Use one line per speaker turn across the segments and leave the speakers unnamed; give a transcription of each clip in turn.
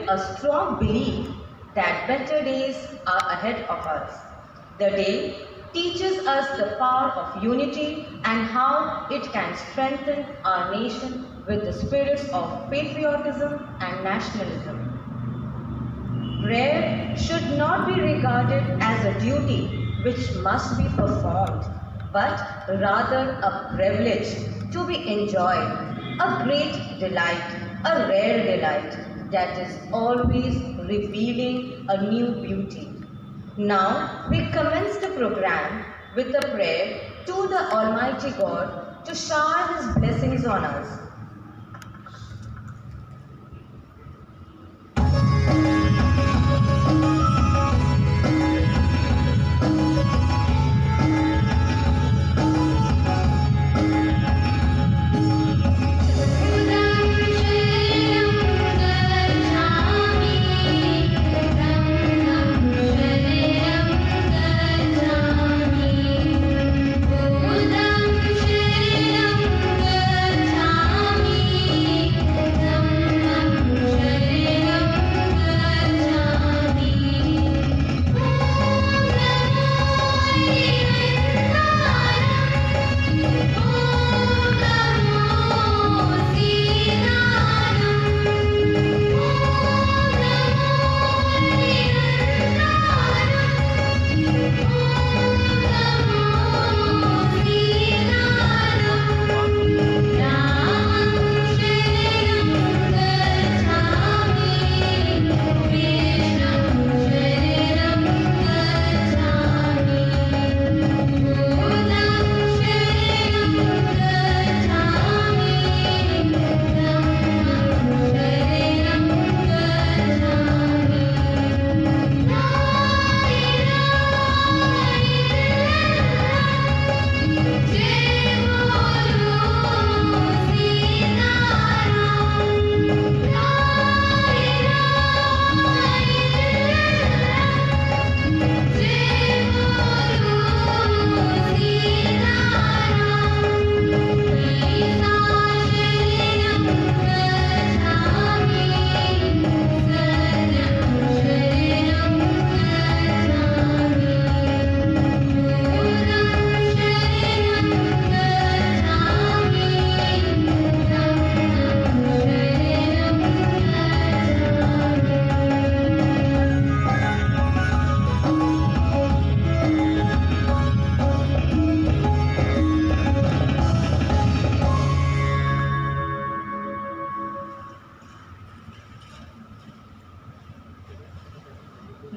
a strong belief that better days are ahead of us. The day teaches us the power of unity and how it can strengthen our nation with the spirits of patriotism and nationalism. Prayer should not be regarded as a duty which must be performed, but rather a privilege to be enjoyed, a great delight, a rare delight that is always revealing a new beauty. Now we commence the program with a prayer to the Almighty God to shower His blessings on us.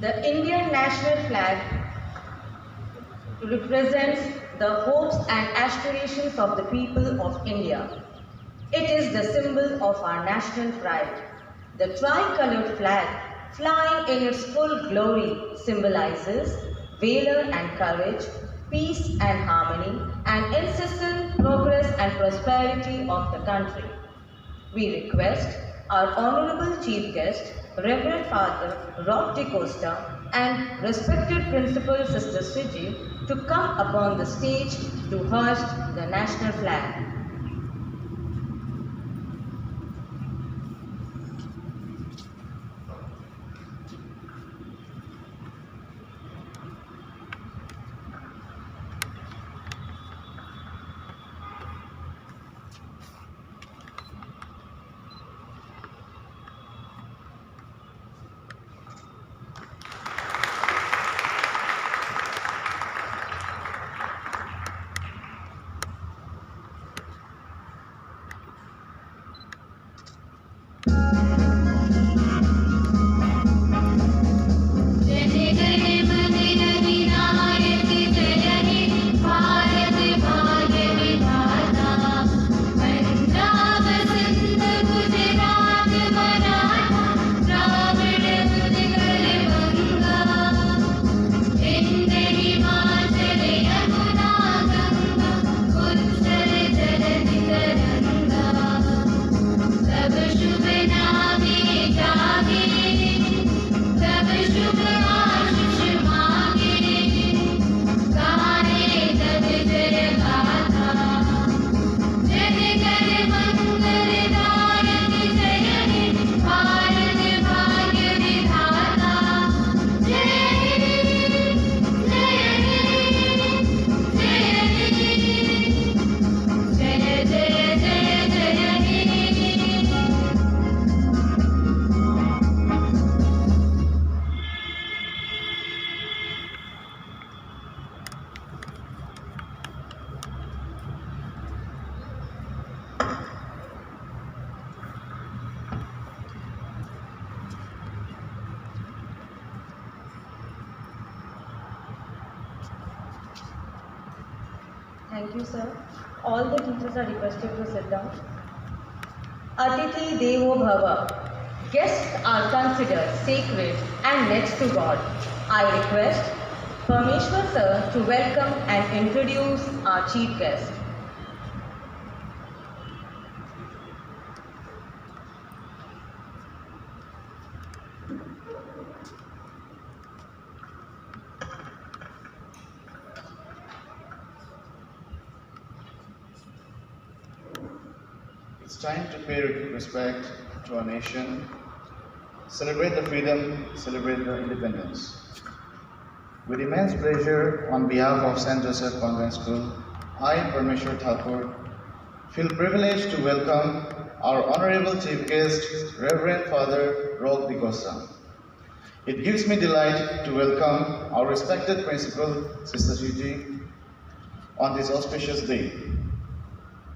The Indian national flag represents the hopes and aspirations of the people of India. It is the symbol of our national pride. The tricolored flag, flying in its full glory, symbolizes valor and courage, peace and harmony, and incessant progress and prosperity of the country. We request our Honorable Chief Guest, Reverend Father Rob DeCosta, and respected Principal Sister Siji to come upon the stage to hoist the national flag. Thank you, sir. All the teachers are requested to sit down. Atithi Devo Bhava. Guests are considered sacred and next to God. I request Parmeshwar sir to welcome and introduce our chief guest.
It's time to pay respect to our nation, celebrate the freedom, celebrate the independence. With immense pleasure, on behalf of St. Joseph Convent School, I, Parmeshwar Thakur, feel privileged to welcome our honorable chief guest, Reverend Father Roque de Costa. It gives me delight to welcome our respected principal, Sister Gigi, on this auspicious day.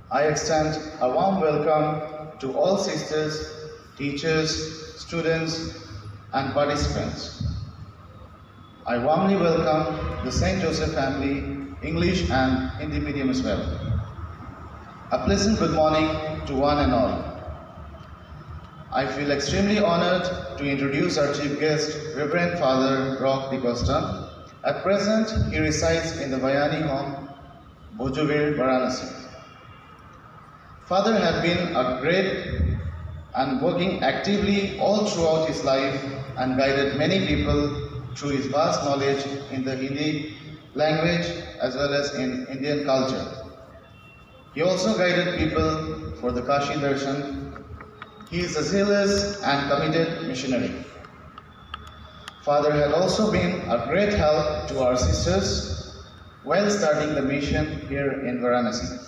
I extend a warm welcome to all sisters, teachers, students, and participants. I warmly welcome the St. Joseph family, English and Hindi medium as well. A pleasant good morning to one and all. I feel extremely honored to introduce our chief guest, Reverend Father Roque de Costa. At present, he resides in the Vayani home, Bhojuvir, Varanasi. Father had been a great and working actively all throughout his life and guided many people through his vast knowledge in the Hindi language as well as in Indian culture. He also guided people for the Kashi Darshan. He is a zealous and committed missionary. Father had also been a great help to our sisters while starting the mission here in Varanasi.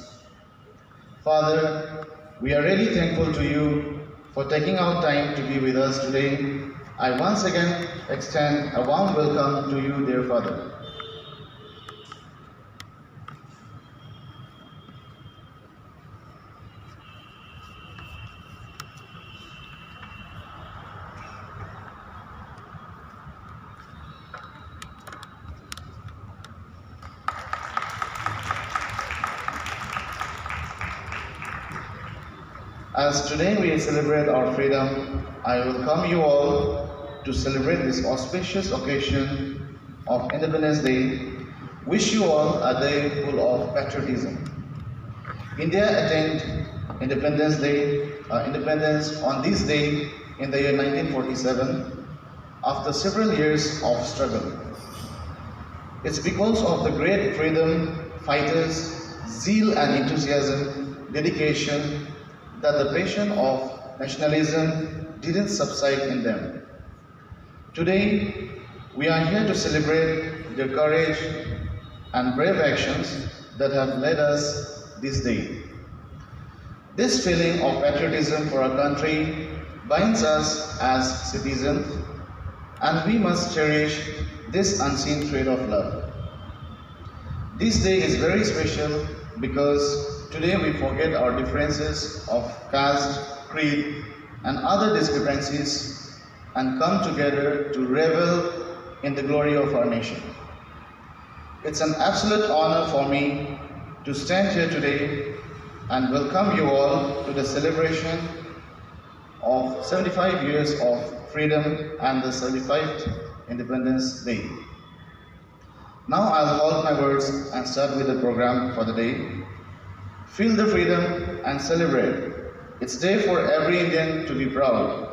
Father, we are really thankful to you for taking out time to be with us today. I once again extend a warm welcome to you, dear Father. As today we celebrate our freedom, I welcome you all to celebrate this auspicious occasion of Independence Day. Wish you all a day full of patriotism. India attained independence on this day in the year 1947 after several years of struggle. It's because of the great freedom fighters' zeal and enthusiasm, dedication, that the passion of nationalism didn't subside in them. Today, we are here to celebrate their courage and brave actions that have led us this day. This feeling of patriotism for our country binds us as citizens, and we must cherish this unseen thread of love. This day is very special because today we forget our differences of caste, creed, and other discrepancies and come together to revel in the glory of our nation. It's an absolute honor for me to stand here today and welcome you all to the celebration of 75 years of freedom and the 75th Independence Day. Now I'll hold my words and start with the program for the day. Feel the freedom and celebrate. It's day for every Indian to be proud.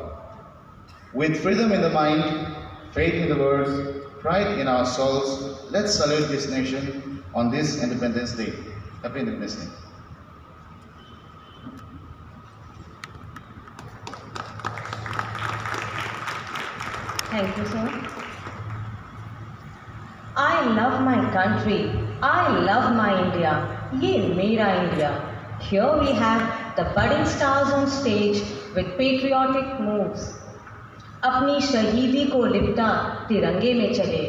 With freedom in the mind, faith in the words, pride in our souls, let's salute this nation on this Independence Day. Happy Independence Day.
Thank you, sir. I love my country. I love my India. Ye mera India. Here we have the budding stars on stage with patriotic moves. अपनी शहीदी को लिपटा तिरंगे में चले.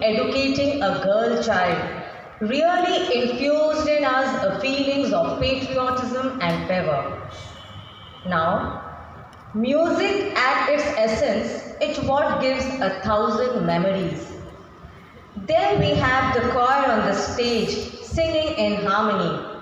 educating a girl child really infused in us feelings of patriotism and fervor. Now, music at its essence, it's what gives 1,000 memories. There we have the choir on the stage singing in harmony.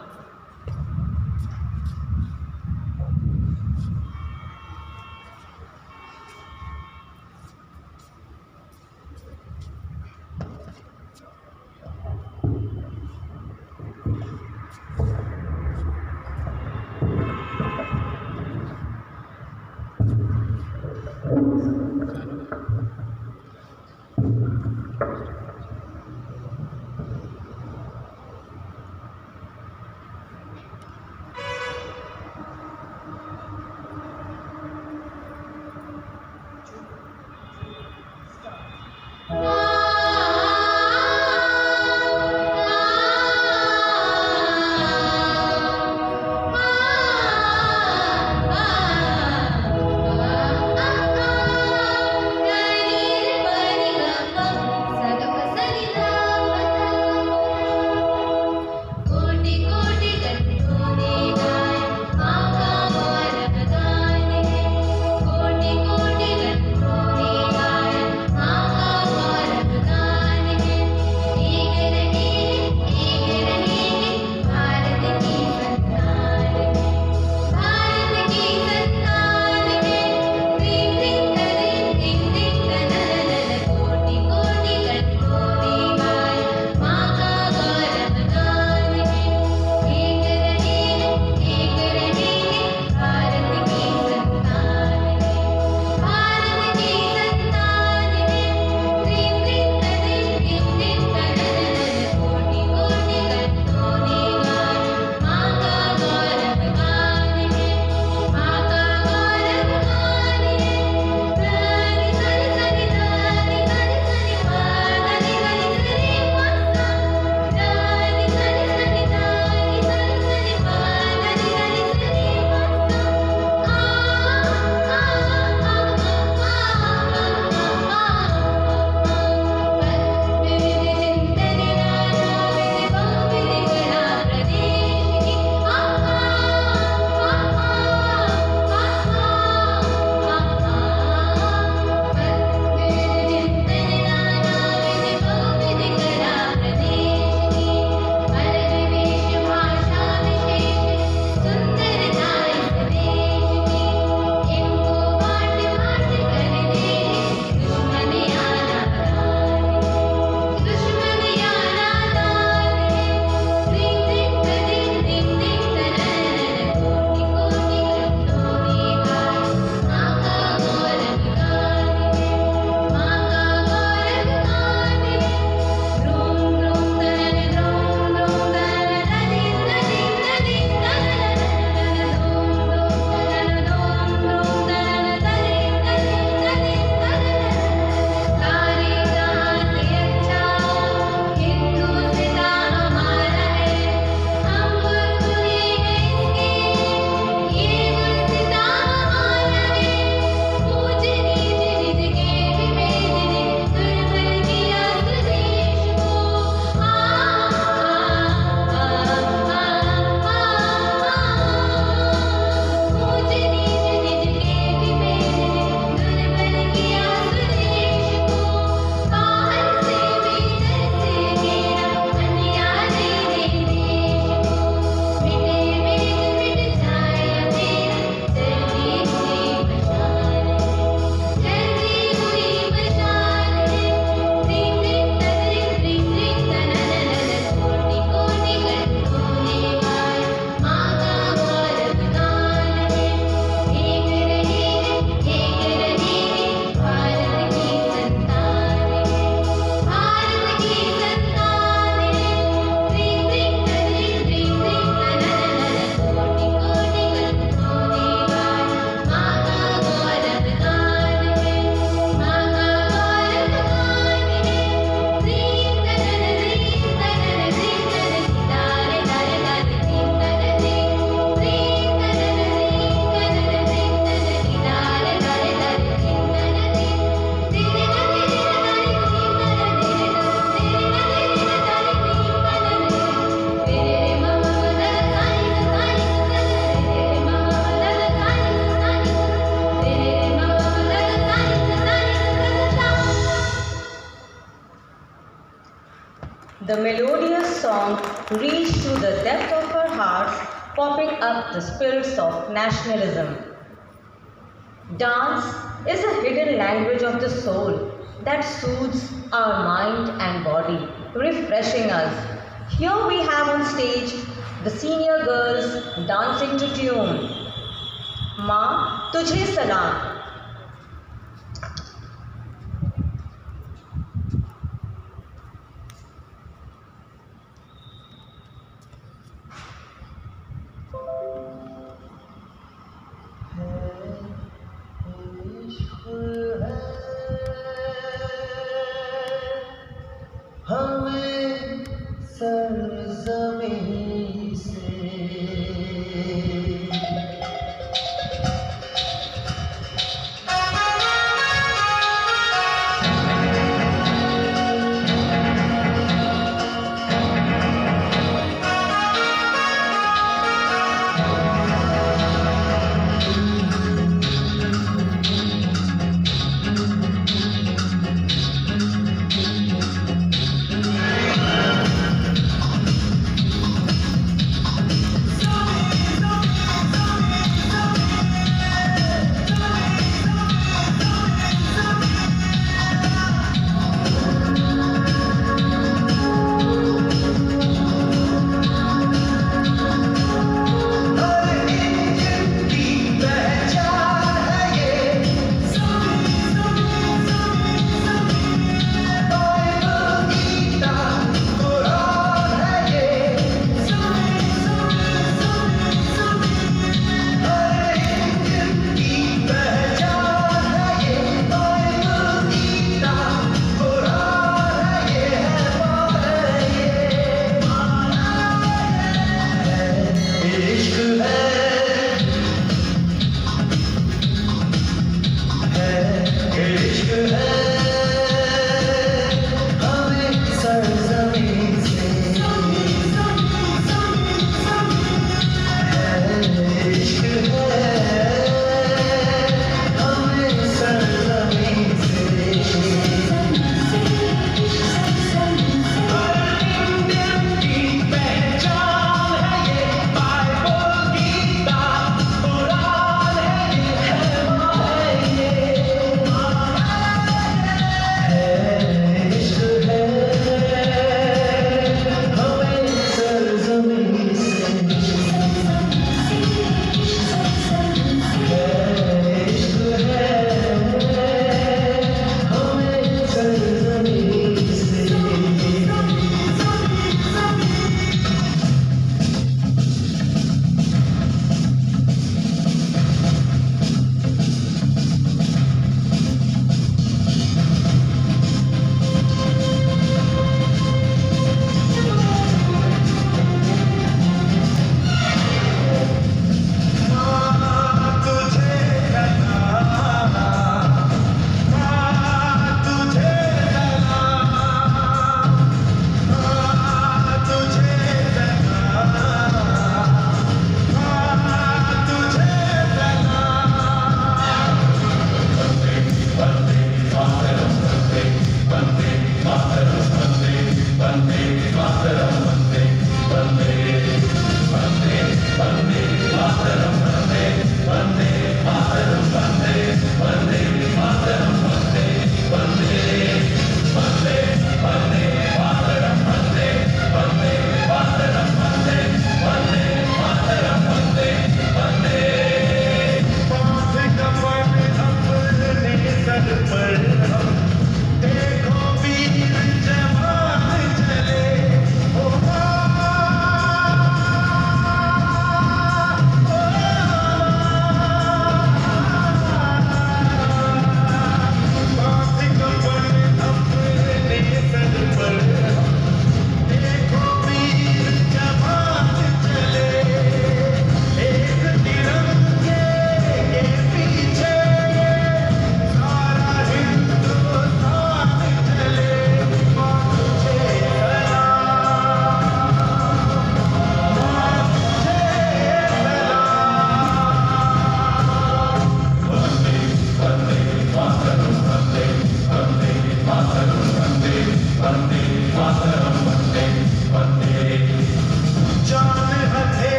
glorious song reached to the depth of our hearts, popping up the spirits of nationalism. Dance is a hidden language of the soul that soothes our mind and body, refreshing us. Here we have on stage the senior girls dancing to tune. माँ तुझे सलाम.
हमें सरज़मीं से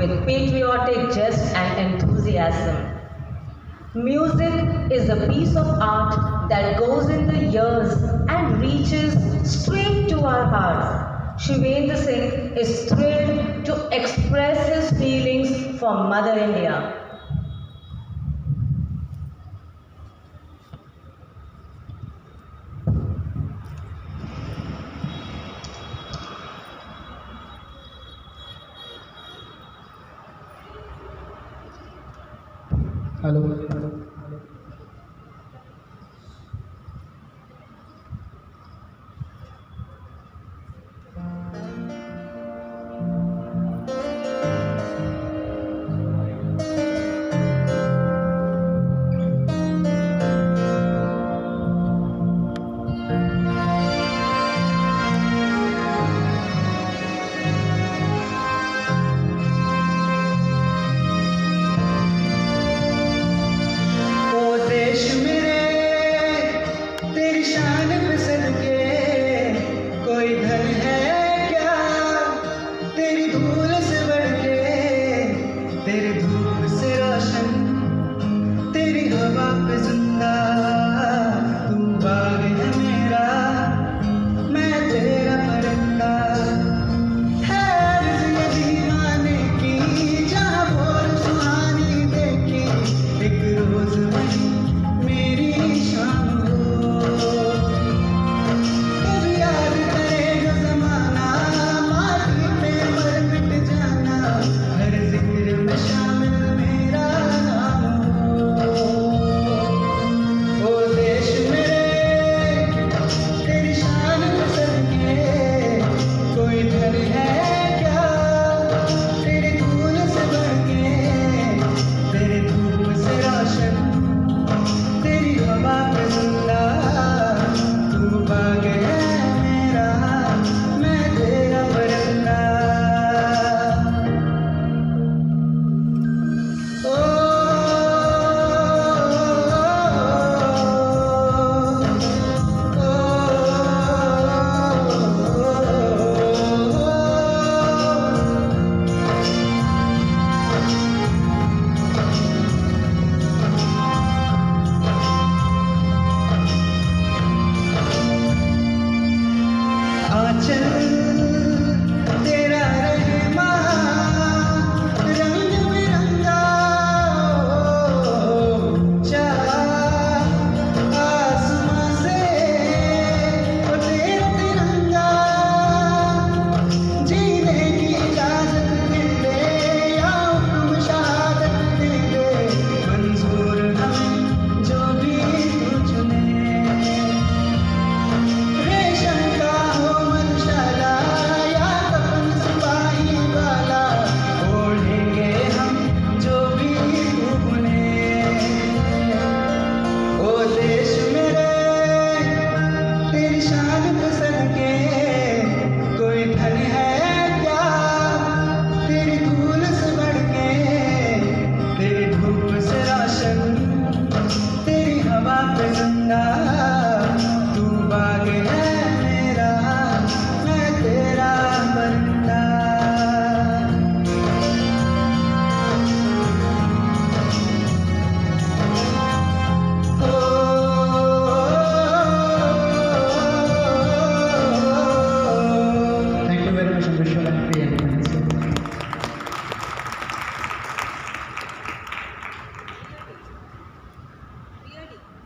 with patriotic zest and enthusiasm. Music is a piece of art that goes in the ears and reaches straight to our hearts. Shivendra Singh is thrilled to express his feelings for Mother India.
Hello.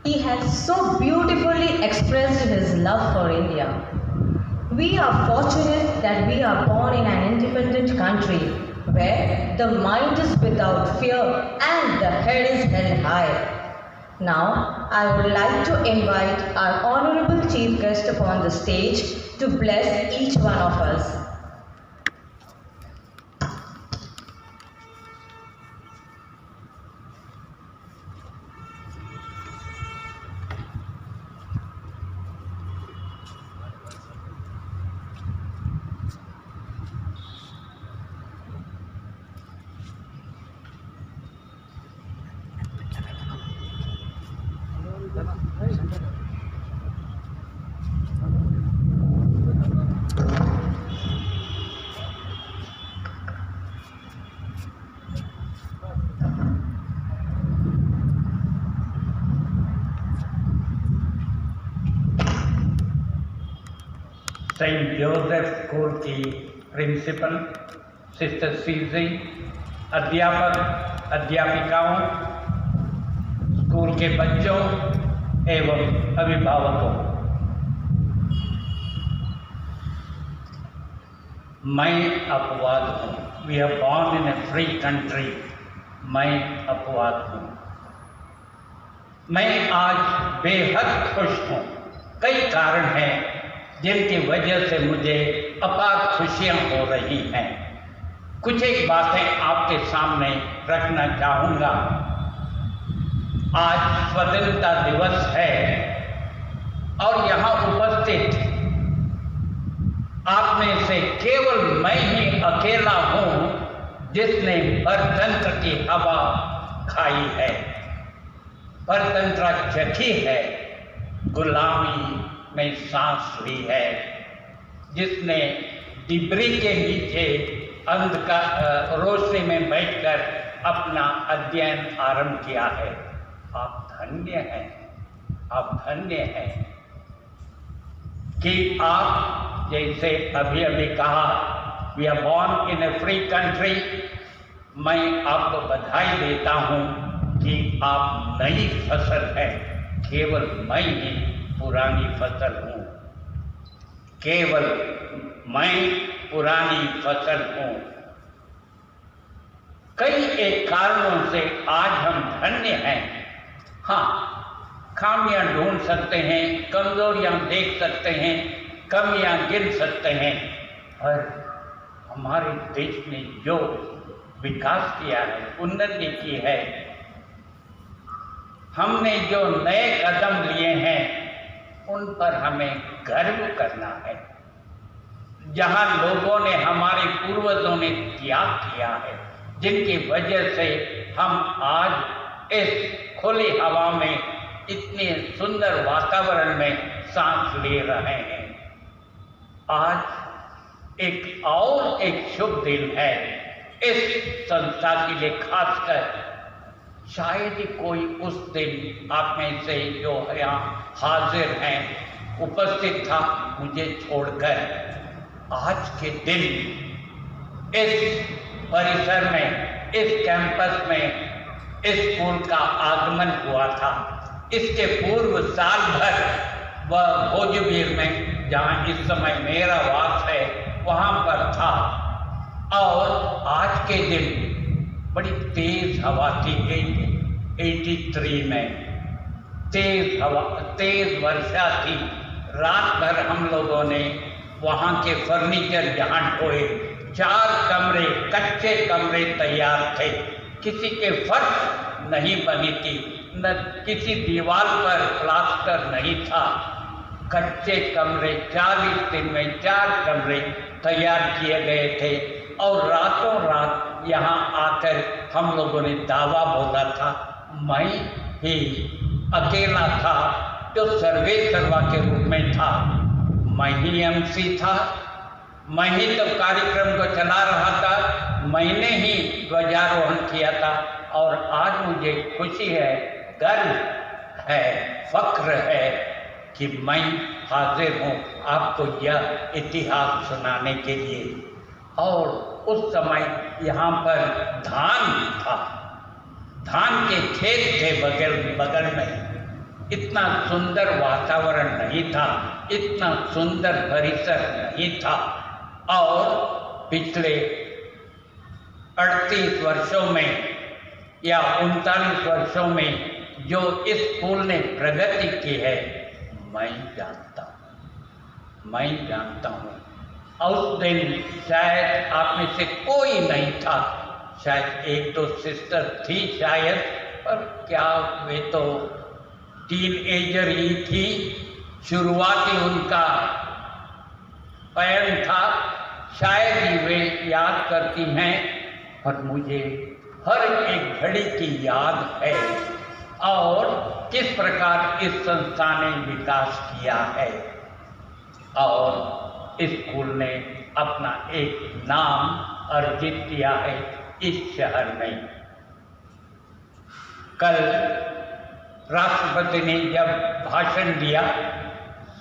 He has so beautifully expressed his love for India. We are fortunate that we are born in an independent country where the mind is without fear and the head is held high. Now, I would like to invite our Honorable Chief Guest upon the stage to bless each one of us.
Saint Joseph school की principal sister Siji, अध्यापक अध्यापिकाओं, school के बच्चों एवं अभिभावकों, मैं अपवाद हूँ। We are born in a free country. मैं अपवाद हूँ। मैं आज बेहद खुश हूँ। कई कारण हैं जिनकी वजह से मुझे अपार खुशियाँ हो रही हैं। कुछ एक बातें आपके सामने रखना चाहूँगा। आज स्वतंत्रता दिवस है और यहाँ उपस्थित आप में से केवल मैं ही अकेला हूँ जिसने परतंत्र की हवा खाई है, परतंत्र चखी है, गुलामी में सांस ली है, जिसने डिबरी के नीचे अंधकार रोशनी में बैठकर अपना अध्ययन आरंभ किया है। आप धन्य हैं, आप धन्य हैं कि आप जैसे अभी अभी कहा we are born in a free country. मैं आपको बधाई देता हूँ कि आप नई फसल हैं। केवल मैं ही पुरानी फसल हूँ, केवल मैं पुरानी फसल हूँ। कई एक कारणों से आज हम धन्य हैं। हाँ, खामियां ढूंढ सकते हैं, कमजोरियां देख सकते हैं, कमियां गिन सकते हैं, पर हमारे देश ने जो विकास किया है, उन्नति की है, हमने जो नए कदम लिए हैं, उन पर हमें गर्व करना है। जहां लोगों ने, हमारे पूर्वजों ने त्याग किया है, जिनकी वजह से हम आज इस खुली हवा में, इतने सुंदर वातावरण में सांस ले रहे हैं। आज एक और एक शुभ दिन है इस संस्था के लिए, खासकर शायद ही कोई उस दिन आप में से जो यहाँ हाजिर हैं, उपस्थित था मुझे छोड़कर। आज के दिन इस परिसर में, इस कैंपस में इस स्कूल का आगमन हुआ था। इसके पूर्व साल भर वह भोजबीर में, जहाँ इस समय मेरा वास है, वहाँ पर था। और आज के दिन बड़ी तेज हवा थी। 83 में तेज हवा, तेज वर्षा थी। रात भर हम लोगों ने वहाँ के फर्नीचर जहाँ ढोए, 4 कमरे, कच्चे कमरे तैयार थे। किसी के फर्श नहीं बनी थी, न किसी दीवार पर प्लास्टर नहीं था। कच्चे कमरे 40 दिन में 4 कमरे तैयार किए गए थे और रातों रात यहाँ आकर हम लोगों ने दावा बोला था। मैं ही अकेला था जो सर्वे सर्वा के रूप में था। मैं ही MC था, मैं ही तो कार्यक्रम को चला रहा था, मैंने ही ध्वजारोहण किया था। और आज मुझे खुशी है, गर्व है, फक्र है कि मैं हाजिर हूँ आपको यह इतिहास सुनाने के लिए। और उस समय यहाँ पर धान था, धान के खेत थे बगल में। इतना सुंदर वातावरण नहीं था, इतना सुंदर परिसर नहीं था। और पिछले 38 वर्षों में या 39 वर्षों में जो इस स्कूल ने प्रगति की है, मैं जानता हूँ। उस दिन शायद आप में से कोई नहीं था, शायद 1-2 सिस्टर थी शायद, पर क्या वे तो टीनएजर ही थी, शुरुआती उनका पैन था, शायद ही वे याद करती हैं। पर मुझे हर एक घड़ी की याद है और किस प्रकार इस संस्था ने विकास किया है और इस स्कूल ने अपना एक नाम अर्जित किया है इस शहर में। कल राष्ट्रपति ने जब भाषण दिया,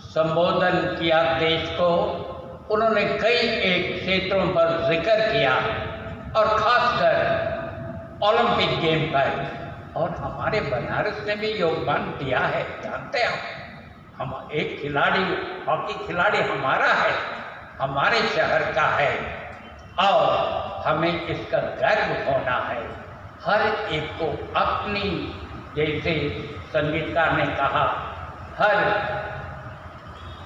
संबोधन किया देश को, उन्होंने कई एक क्षेत्रों पर जिक्र किया और ख़ासकर ओलंपिक गेम पर, और हमारे बनारस ने भी योगदान दिया है। जानते हैं हम एक खिलाड़ी, हॉकी खिलाड़ी हमारा है, हमारे शहर का है और हमें इसका गर्व होना है। हर एक को अपनी, जैसे संगीतकार ने कहा, हर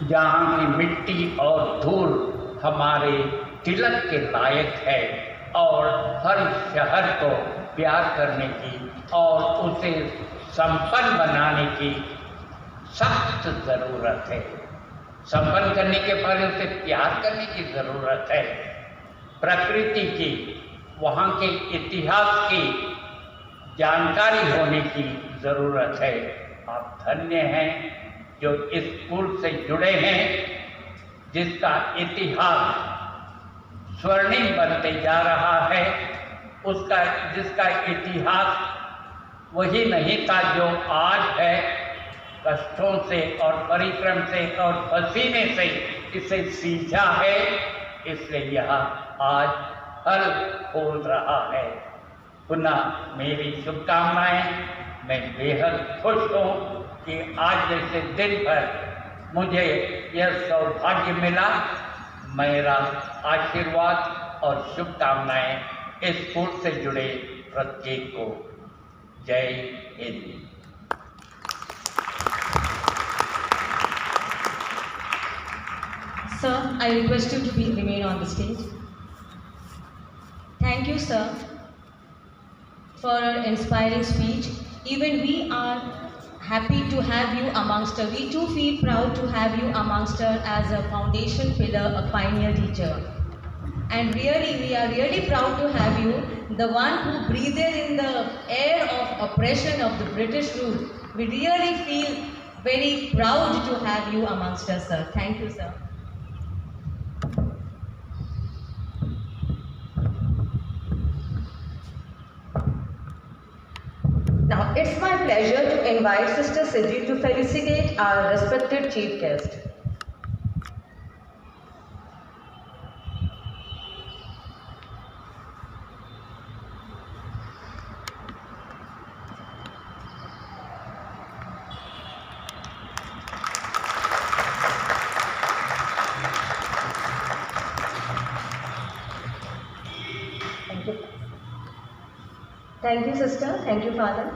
जहाँ की मिट्टी और धूल हमारे तिलक के लायक है और हर शहर को प्यार करने की और उसे संपन्न बनाने की सख्त ज़रूरत है। संपन्न करने के पहले उसे प्यार करने की ज़रूरत है। प्रकृति की, वहाँ के इतिहास की जानकारी होने की ज़रूरत है। आप धन्य हैं जो इस स्कूल से जुड़े हैं, जिसका इतिहास स्वर्णिम बनते जा रहा है, जिसका इतिहास वही नहीं था जो आज है। कष्टों से और परिश्रम से और पसीने से इसे सींचा है, इसलिए यह आज फल फूल रहा है। पुनः मेरी शुभकामनाएं। मैं बेहद खुश हूँ कि आज जैसे दिन पर मुझे यह सौभाग्य मिला। मेरा आशीर्वाद और शुभकामनाएं इस स्कूल से जुड़े प्रत्येक को। जय Hind.
Sir, I request you to remain on the stage. Thank you, sir, for your inspiring speech. Even we are happy to have you amongst us. We too feel proud to have you amongst us as a foundation pillar, a pioneer teacher. And really, we are really proud to have you, the one who breathed in the air of oppression of the British rule. We really feel very proud to have you amongst us, sir. Thank you, sir. Now, it's my pleasure to invite Sister Sidri to felicitate our respected chief guest. Thank you. Thank you, sister. Thank you, father.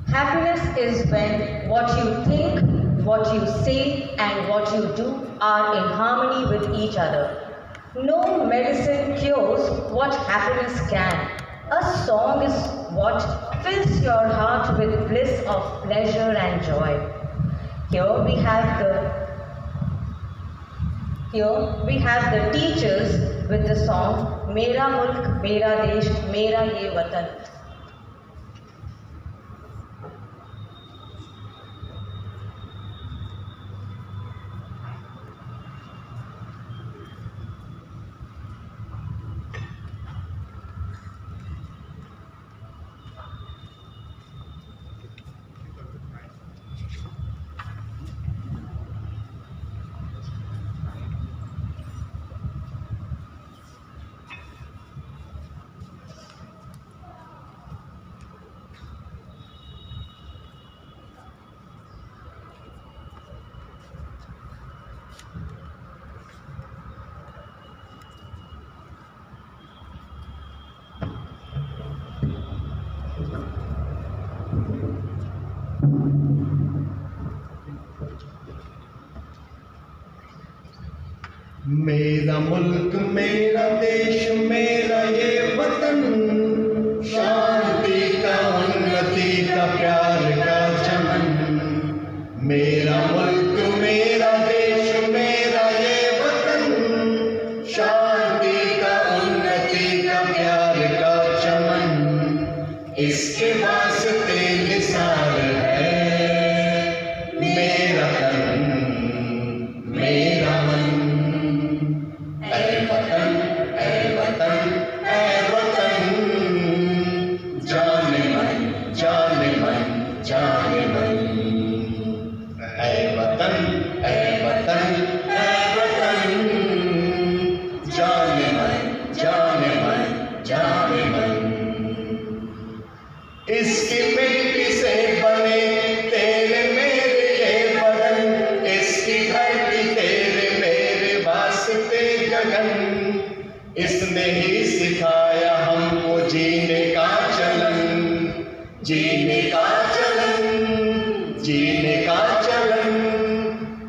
Happiness is when what you think, what you say, and what you do are in harmony with each other. No medicine cures what happiness can. A song is what fills your heart with bliss of pleasure and joy. Here we have the teachers with the song Mera Mulk, Mera Desh, Mera Ye Watan.
मेरा मुल्क मेरा देश मेरा ये वतन, शांति का उन्नति का प्यार का चमन। मेरा मुल्क मेरा देश मेरा ये वतन, शांति का उन्नति का प्यार का चमन। इसके वास्ते जीने का चलन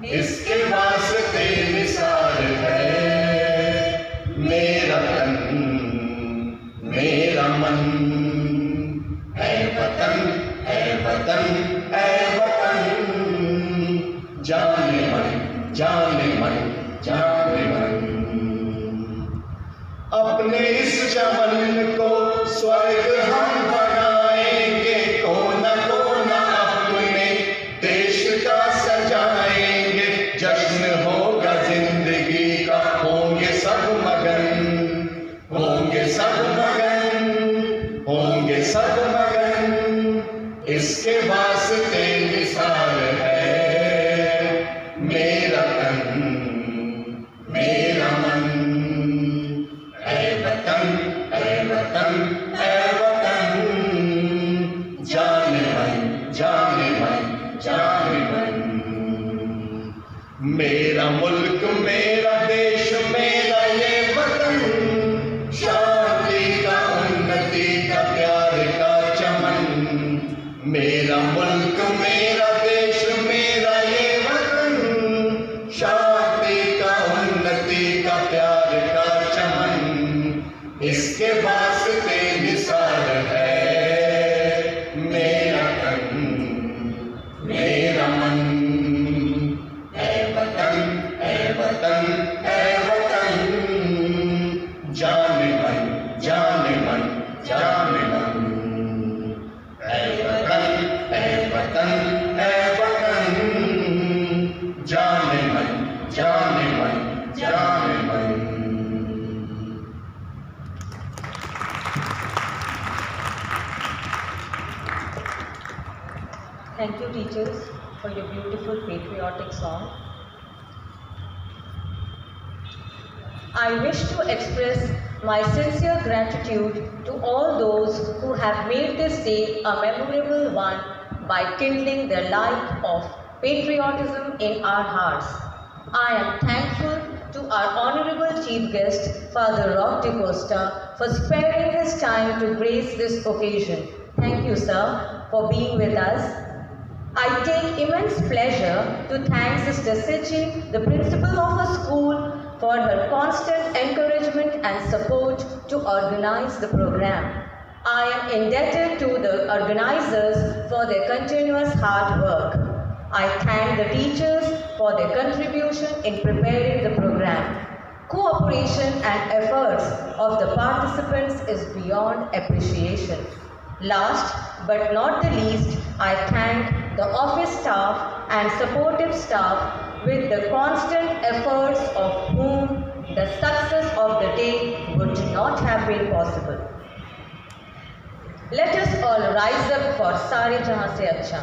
इसके वास्ते निसार है। मेरा तन मेरा मन है वतन है वतन है वतन, जाने मन जाने मन जाने मन। अपने इस चमन को स्वर्ग हम बनाएंगे, कोना कोना अपने देश का सजाएंगे। जश्न होगा जिंदगी का, होंगे सब मगन, होंगे सब मगन, होंगे सब मगन। इसके वास्ते निसार है मेरा तन मेरा मन है वतन है वतन है वतन, जाने मन जाने मन जाने मन। मेरा मुल्क मेरा देश मेरा ये वतन, शांति का उन्नति का प्यार का चमन। मेरा मुल्क मेरा देश मेरा ये वतन, शांति का उन्नति का प्यार का चमन। इसके वास्ते निसार है मेरा तन मेरा मन है वतन है वतन है वतन, जाने मन जाने मन जाने मन। है वतन है वतन है वतन, जाने मन जाने मन जाने मन।
Thank you, teachers, for your beautiful patriotic song. I wish to express my sincere gratitude to all those who have made this day a memorable one by kindling the light of patriotism in our hearts. I am thankful to our Honorable Chief Guest, Father Roque de Costa, for sparing his time to grace this occasion. Thank you, sir, for being with us. I take immense pleasure to thank Sister Sichi, the principal of our school, for her constant encouragement and support to organize the program. I am indebted to the organizers for their continuous hard work. I thank the teachers for their contribution in preparing the program. Cooperation and efforts of the participants is beyond appreciation. Last but not the least, I thank the office staff and supportive staff with the constant efforts of whom the success of the day would not have been possible. Let us all rise up for Sare Jahan Se Acha.
सारे जहां से अच्छा,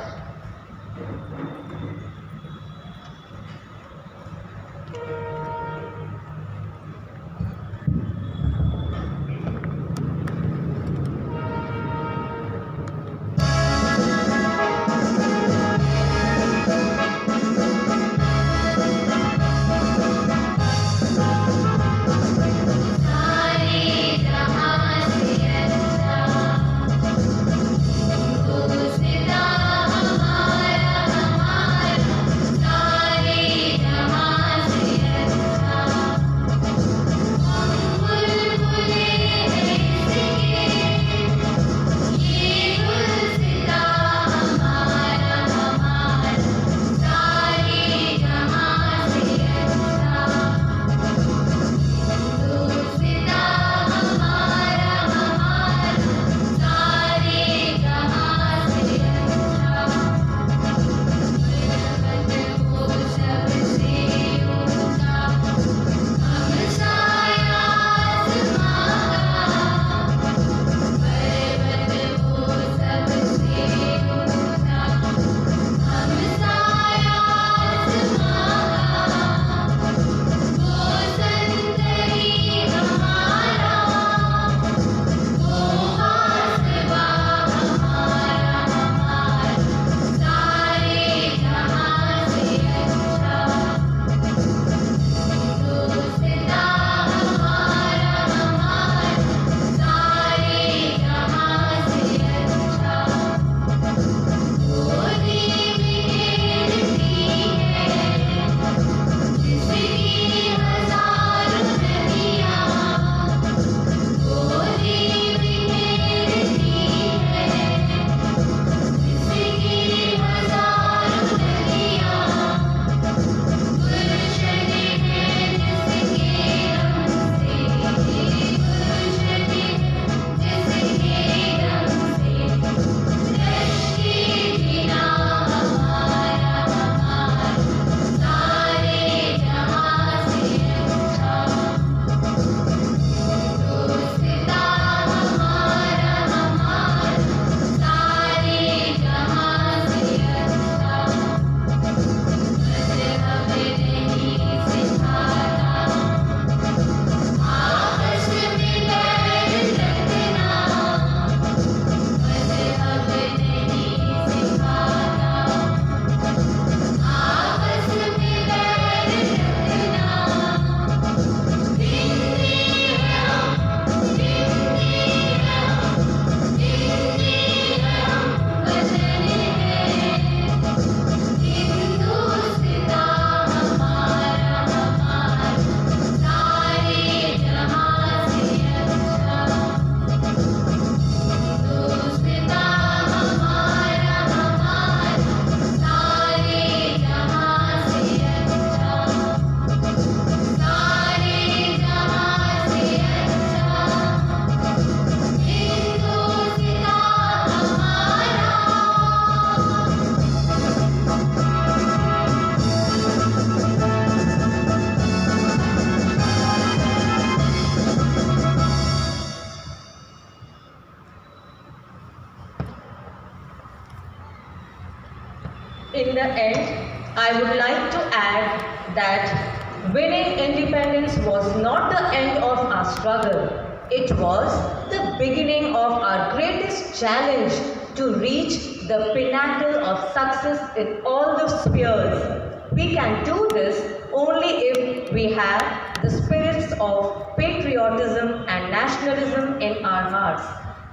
In the end, I would like to add that winning independence was not the end of our struggle. It was the beginning of our greatest challenge to reach the pinnacle of success in all the spheres. We can do this only if we have the spirits of patriotism and nationalism in our hearts.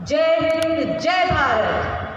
Jai Hind, Jai Bharat!